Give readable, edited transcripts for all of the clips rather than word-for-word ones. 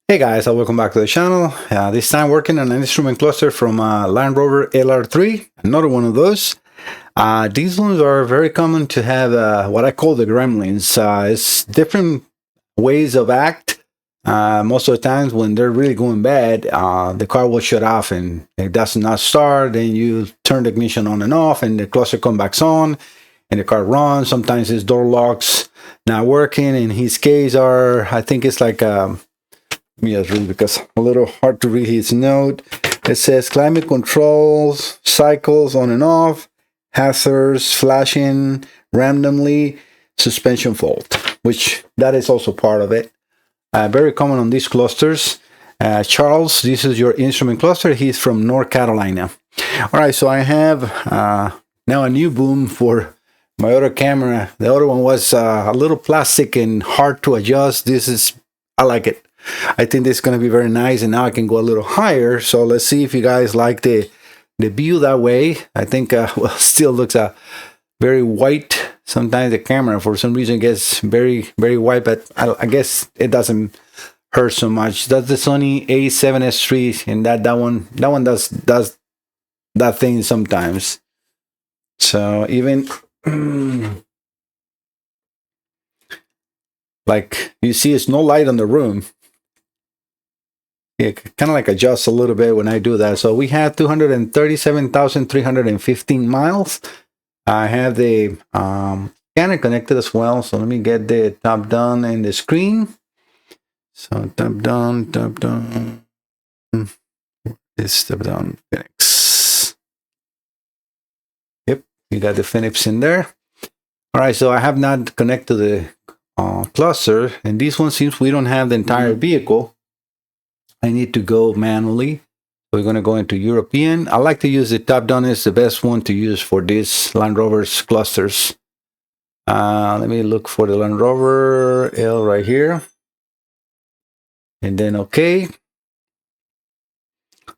Hey guys, welcome back to the channel. This time working on an instrument cluster from Land Rover LR3, another one of those. These ones are very common to have what I call the gremlins. It's different ways of act. Most of the times when they're really going bad, the car will shut off and it does not start. Then you turn the ignition on and off and the cluster comes back on and the car runs. Sometimes his door locks not working. In his case I think it's like... let me just read because a little hard to read his note. It says climate controls, cycles on and off, hazards, flashing randomly, suspension fault, which that is also part of it. Very common on these clusters. Charles, this is your instrument cluster. He's from North Carolina. All right, so I have now a new boom for my other camera. The other one was a little plastic and hard to adjust. I like it. I think this is going to be very nice, and now I can go a little higher. So let's see if you guys like the view that way. I think well, still looks very white. Sometimes the camera for some reason gets very white, but I guess it doesn't hurt so much. That's the Sony A7S III, and that one does that thing sometimes. So even like you see, it's no light on the room. It kind of like adjusts a little bit when I do that. So we have 237,315 miles. I have the scanner connected as well. So let me get the top down and the screen. So top down. This top down Phoenix. Yep, you got the Phoenix in there. All right, so I have not connected the cluster, and this one seems we don't have the entire vehicle. I need to go manually. We're going to go into European. I like to use the top down. It's the best one to use for these Land Rover's clusters. Let me look for the Land Rover L right here. And then OK.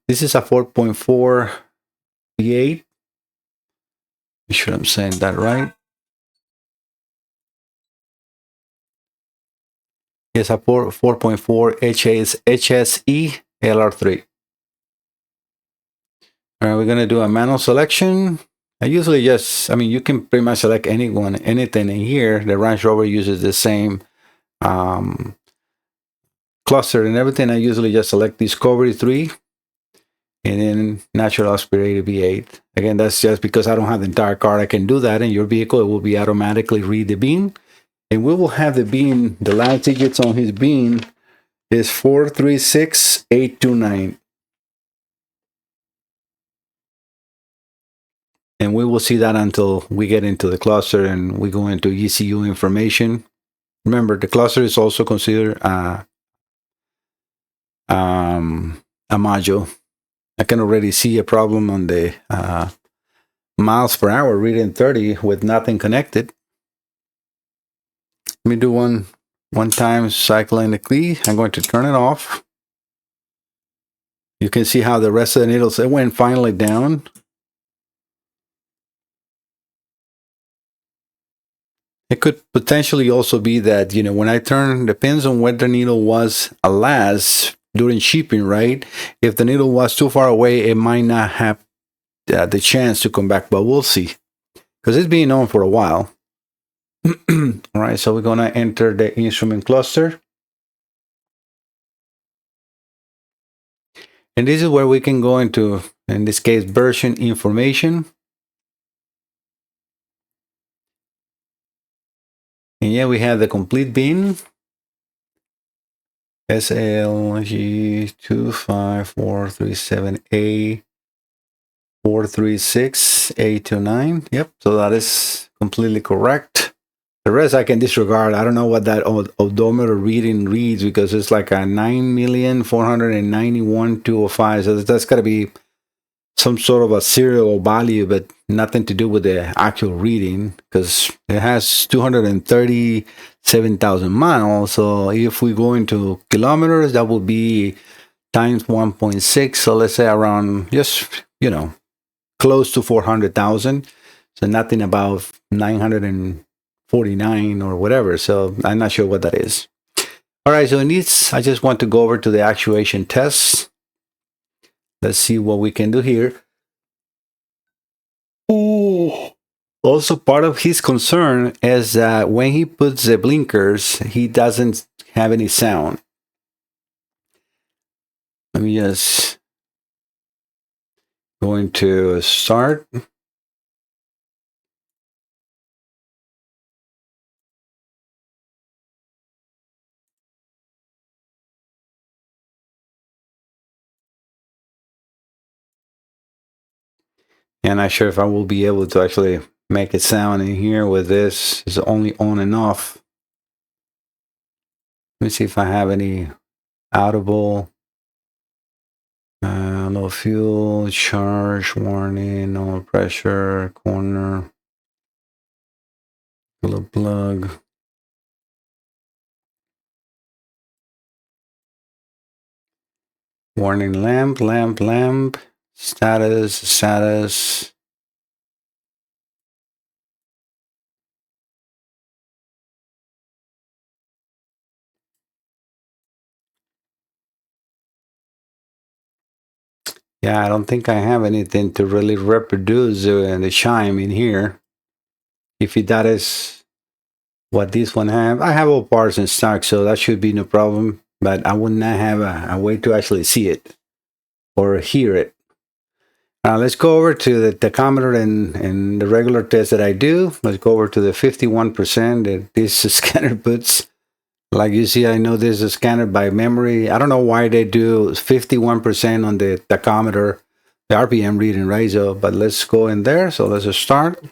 This is a 4.4 V8. Be sure I'm saying that right. It's a 4.4 HSE LR3. All right, we're going to do a manual selection. I usually just, you can pretty much select anything in here. The Range Rover uses the same cluster and everything. I usually just select Discovery 3 and then natural aspirated V8. Again, that's just because I don't have the entire car. I can do that in your vehicle. It will be automatically read the bean. And we will have the bean, the last digits on his bean is 436829. And we will see that until we get into the cluster and we go into ECU information. Remember, the cluster is also considered a module. I can already see a problem on the miles per hour reading 30 with nothing connected. Let me do one time cyclically. I'm going to turn it off. You can see how the rest of the needles, it went finally down. It could potentially also be that, when I turn, depends on where the needle was last during shipping, right? If the needle was too far away, it might not have the chance to come back, but we'll see. Because it's been on for a while. All right, so we're going to enter the instrument cluster. And this is where we can go into, in this case, version information. And yeah, we have the complete bin. SLG25437A436A29. Yep, so that is completely correct. The rest I can disregard. I don't know what that odometer reading reads because it's like a 9,491,205. So that's got to be some sort of a serial value, but nothing to do with the actual reading because it has 237,000 miles. So if we go into kilometers, that would be times 1.6. So let's say around just, close to 400,000. So nothing above 949 or whatever. So I'm not sure what that is. All right, so in this, I just want to go over to the actuation tests. Let's see what we can do here. Oh. Also, part of his concern is that when he puts the blinkers, he doesn't have any sound. Let me just go into start. And I'm not sure if I will be able to actually make it sound in here with this. It's only on and off. Let me see if I have any audible. Low fuel, charge, warning, no pressure, corner, little plug. Warning lamp, lamp, lamp, status, status. Yeah, I don't think I have anything to really reproduce the chime in here. If that is what this one have, I have all parts in stock, so that should be no problem. But I would not have a way to actually see it or hear it. Let's go over to the tachometer and the regular test that I do. Let's go over to the 51% that this scanner puts. Like you see, I know this is scanned by memory. I don't know why they do 51% on the tachometer, the RPM reading, right? So, but let's go in there. So let's just start.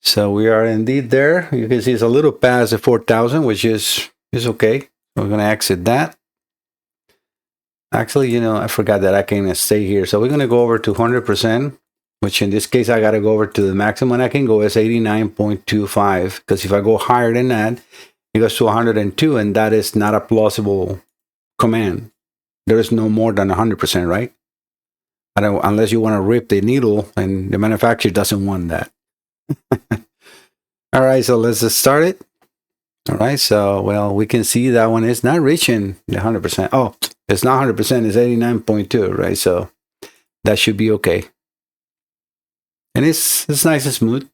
So we are indeed there. You can see it's a little past the 4,000, which is okay. We're going to exit that. Actually, I forgot that I can stay here. So we're going to go over to 100%, which in this case, I got to go over to the maximum I can go is 89.25. Because if I go higher than that, it goes to 102, and that is not a plausible command. There is no more than 100%, right? Unless you want to rip the needle, and the manufacturer doesn't want that. All right, so let's just start it. All right, so, well, we can see that one is not reaching the 100%. Oh, it's not 100%, it's 89.2, right? So that should be okay. And it's nice and smooth.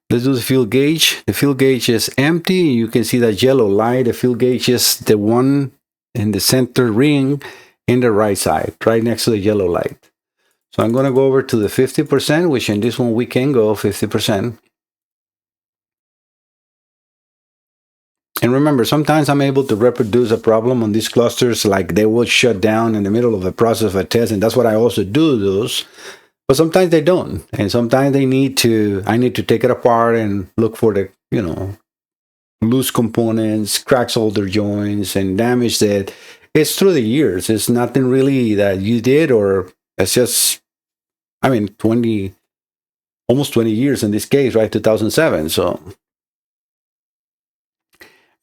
Let's do the fuel gauge. The fuel gauge is empty. You can see that yellow light. The fuel gauge is the one in the center ring in the right side, right next to the yellow light. So I'm going to go over to the 50%, which in this one we can go 50%. And remember, sometimes I'm able to reproduce a problem on these clusters, like they will shut down in the middle of a process of a test, and that's what I also do those. But sometimes they don't, and sometimes I need to take it apart and look for the, loose components, crack solder joints, and damage that it's through the years. It's nothing really that you did, or it's just, almost 20 years in this case, right? 2007. So,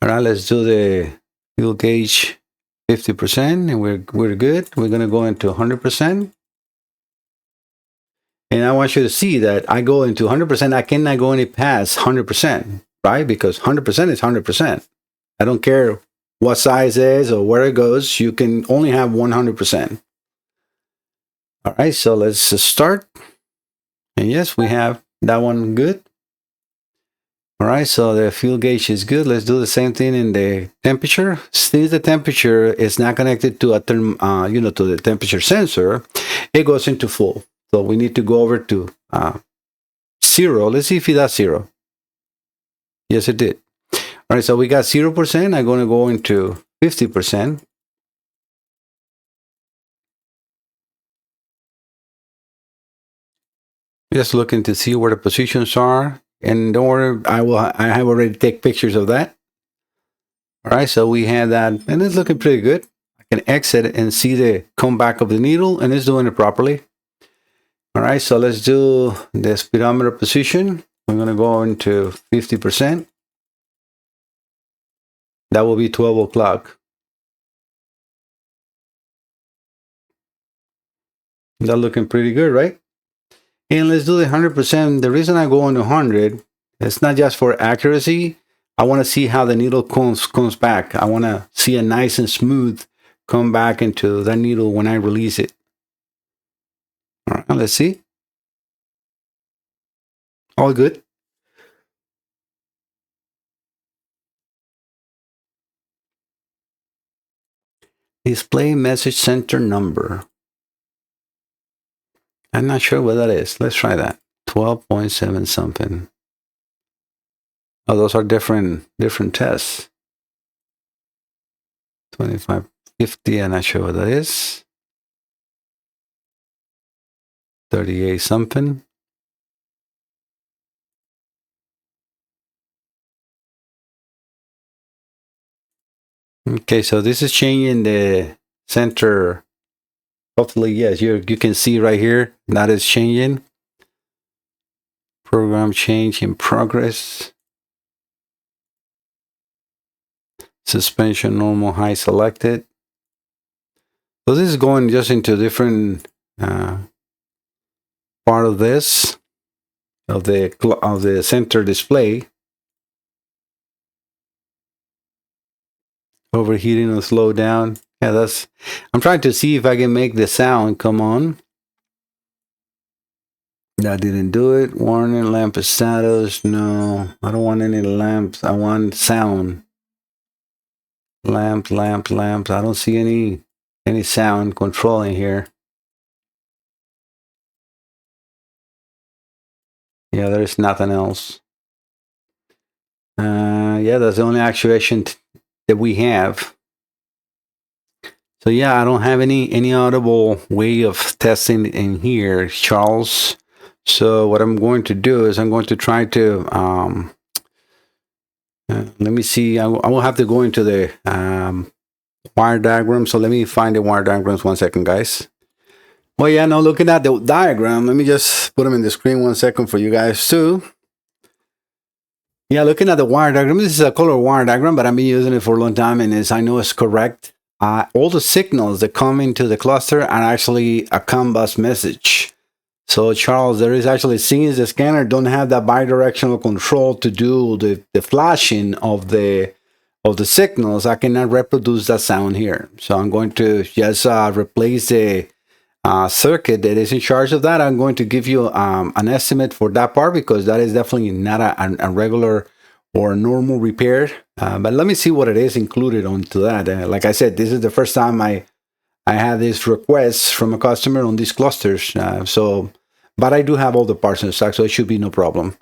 all right, let's do the fuel gauge 50%, and we're good. We're going to go into 100%. And I want you to see that I go into 100%. I cannot go any past 100%, right? Because 100% is 100%. I don't care what size it is or where it goes. You can only have 100%. All right, so let's start. And yes, we have that one good. All right, so the fuel gauge is good. Let's do the same thing in the temperature. Since the temperature is not connected to to the temperature sensor, it goes into full. So we need to go over to 0. Let's see if it does 0. Yes, it did. All right, so we got 0%. I'm going to go into 50%. Just looking to see where the positions are. And don't worry, I have already taken pictures of that. All right, so we have that, and it's looking pretty good. I can exit it and see the comeback of the needle, and it's doing it properly. All right, so let's do the speedometer position. We're going to go into 50%. That will be 12 o'clock. That's looking pretty good, right? And let's do the 100%. The reason I go on 100, it's not just for accuracy. I want to see how the needle comes back. I want to see a nice and smooth come back into that needle when I release it. All right, let's see. All good. Display message center number. I'm not sure what that is. Let's try that. 12.7 something. Oh, those are different tests. 2550, I'm not sure what that is. 38 something. Okay, so this is changing the center. Hopefully, yes, you can see right here that is changing. Program change in progress. Suspension normal high selected. So this is going just into different part of this of the center display. Overheating and slow down. Yeah, I'm trying to see if I can make the sound come on. That didn't do it. Warning, lamp status. No, I don't want any lamps. I want sound. Lamps. I don't see any sound controlling here. Yeah, there's nothing else. Yeah, that's the only actuation that we have. So yeah, I don't have any audible way of testing in here, Charles. So what I'm going to do is I'm going to try to let me see. I will have to go into the wire diagram. So let me find the wire diagrams 1 second, guys. Well, yeah, now looking at the diagram, let me just put them in the screen 1 second for you guys too. Yeah, looking at the wire diagram, this is a color wire diagram, but I've been using it for a long time, and I know it's correct. All the signals that come into the cluster are actually a CAN bus message. So Charles, there is actually, since the scanner don't have that bidirectional control to do the flashing of the signals, I cannot reproduce that sound here. So I'm going to just replace the circuit that is in charge of that. I'm going to give you an estimate for that part, because that is definitely not a regular or normal repair. But let me see what it is included onto that. Like I said, this is the first time I had this request from a customer on these clusters. But I do have all the parts in stock, so it should be no problem.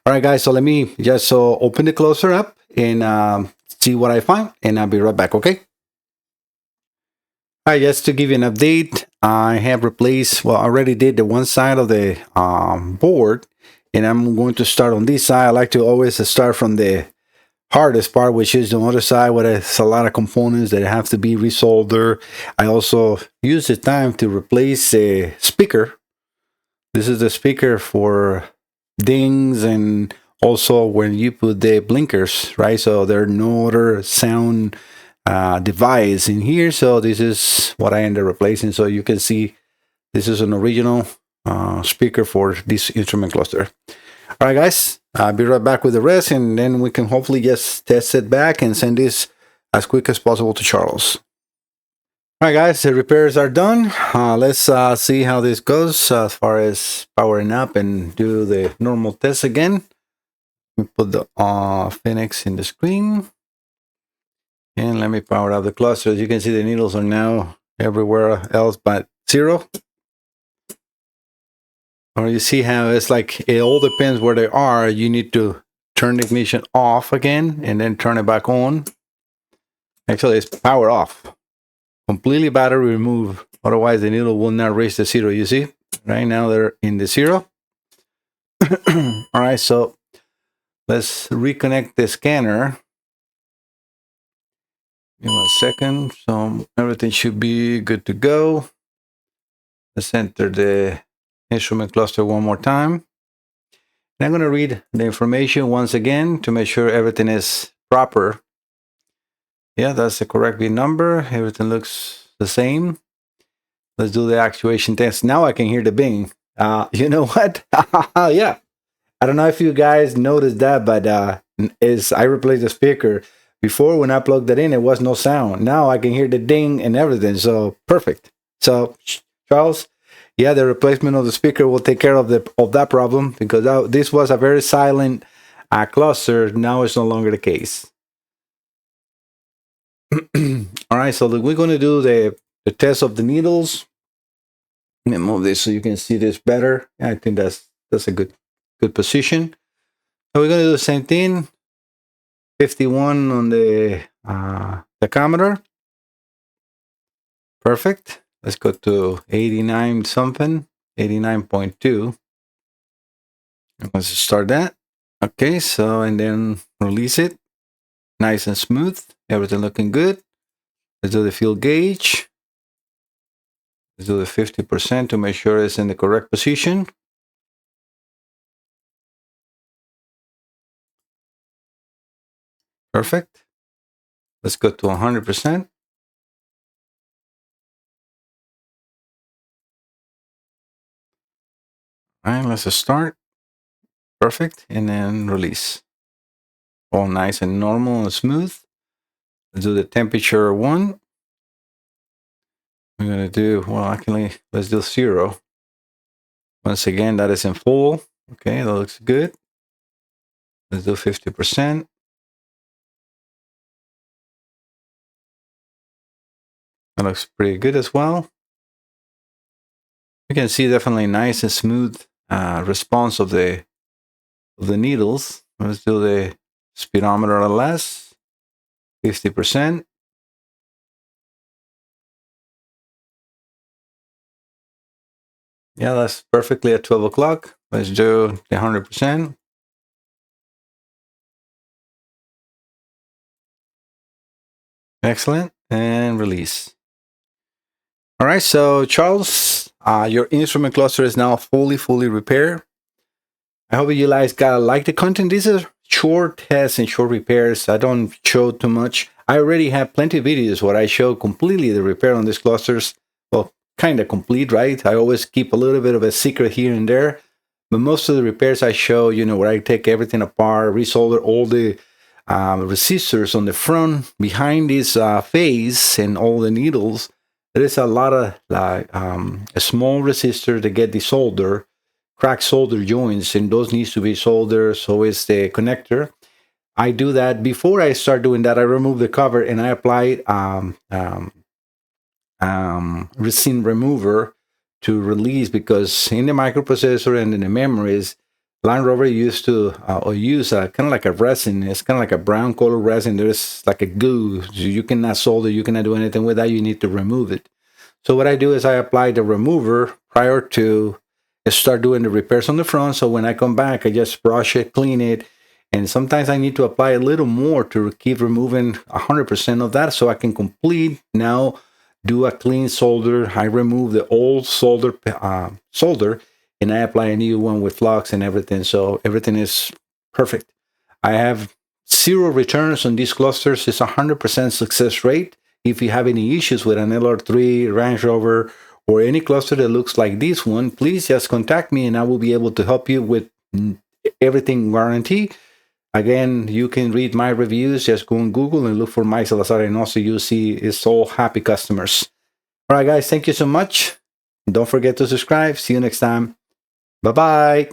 All right, guys, so let me just open the cluster up and see what I find, and I'll be right back, okay? All right, just to give you an update, I have replaced, well, I already did the one side of the board, and I'm going to start on this side. I like to always start from the hardest part, which is the other side, where there's a lot of components that have to be resoldered. I also use the time to replace a speaker. This is the speaker for dings, and also when you put the blinkers, right? So there's no other sound device in here. So this is what I ended up replacing. So you can see this is an original speaker for this instrument cluster. All right, guys, I'll be right back with the rest, and then we can hopefully just test it back and send this as quick as possible to Charles. All right, guys, the repairs are done. Let's see how this goes as far as powering up and do the normal test again. We put the Phoenix in the screen. And let me power up the cluster. As you can see, the needles are now everywhere else but 0. Or you see how it's like, it all depends where they are. You need to turn the ignition off again and then turn it back on. Actually, it's power off. Completely battery remove. Otherwise, the needle will not reach the 0. You see? Right now, they're in the 0. All right, so let's reconnect the scanner. Give me 1 second. So everything should be good to go. Let's enter the instrument cluster one more time. And I'm going to read the information once again to make sure everything is proper. Yeah, that's the correct V number. Everything looks the same. Let's do the actuation test. Now I can hear the bing. You know what? Yeah. I don't know if you guys noticed that, but is I replaced the speaker. Before, when I plugged it in, it was no sound. Now I can hear the ding and everything. So perfect. So Charles, yeah, the replacement of the speaker will take care of that problem, because this was a very silent cluster. Now it's no longer the case. All right, so we're going to do the test of the needles. Let me move this so you can see this better. I think that's a good position. So we're going to do the same thing. 51 on the tachometer. Perfect. Let's go to 89 something, 89.2. Let's start that. Okay, so and then release it. Nice and smooth. Everything looking good. Let's do the fuel gauge. Let's do the 50% to make sure it's in the correct position. Perfect. Let's go to 100%. All right, let's start. Perfect. And then release. All nice and normal and smooth. Let's do the temperature 1. We're going to do, well, actually, let's do 0. Once again, that is in full. Okay, that looks good. Let's do 50%. That looks pretty good as well. You can see definitely nice and smooth response of the needles. Let's do the speedometer LS, 50%. Yeah, that's perfectly at 12 o'clock. Let's do the 100%. Excellent. And release. All right, so Charles, your instrument cluster is now fully repaired. I hope you guys like the content. These are short tests and short repairs. I don't show too much. I already have plenty of videos where I show completely the repair on these clusters. Well, kind of complete, right? I always keep a little bit of a secret here and there. But most of the repairs I show, where I take everything apart, resolder all the resistors on the front, behind this phase, and all the needles. There is a lot of a small resistor to get the solder, cracked solder joints, and those needs to be soldered. So is the connector. I do that. Before I start doing that, I remove the cover and I apply resin remover to release, because in the microprocessor and in the memories, Land Rover used to use kind of like a resin. It's kind of like a brown color resin. There's like a glue. So you cannot solder, you cannot do anything with that. You need to remove it. So what I do is I apply the remover prior to start doing the repairs on the front. So when I come back, I just brush it, clean it. And sometimes I need to apply a little more to keep removing 100% of that, so I can complete now, do a clean solder. I remove the old solder, and I apply a new one with flux and everything. So everything is perfect. I have 0 returns on these clusters. It's 100% success rate. If you have any issues with an LR3, Range Rover, or any cluster that looks like this one, please just contact me and I will be able to help you with everything guarantee. Again, you can read my reviews. Just go on Google and look for Mike Salazar, and also you'll see it's all happy customers. All right, guys, thank you so much. Don't forget to subscribe. See you next time. Bye-bye.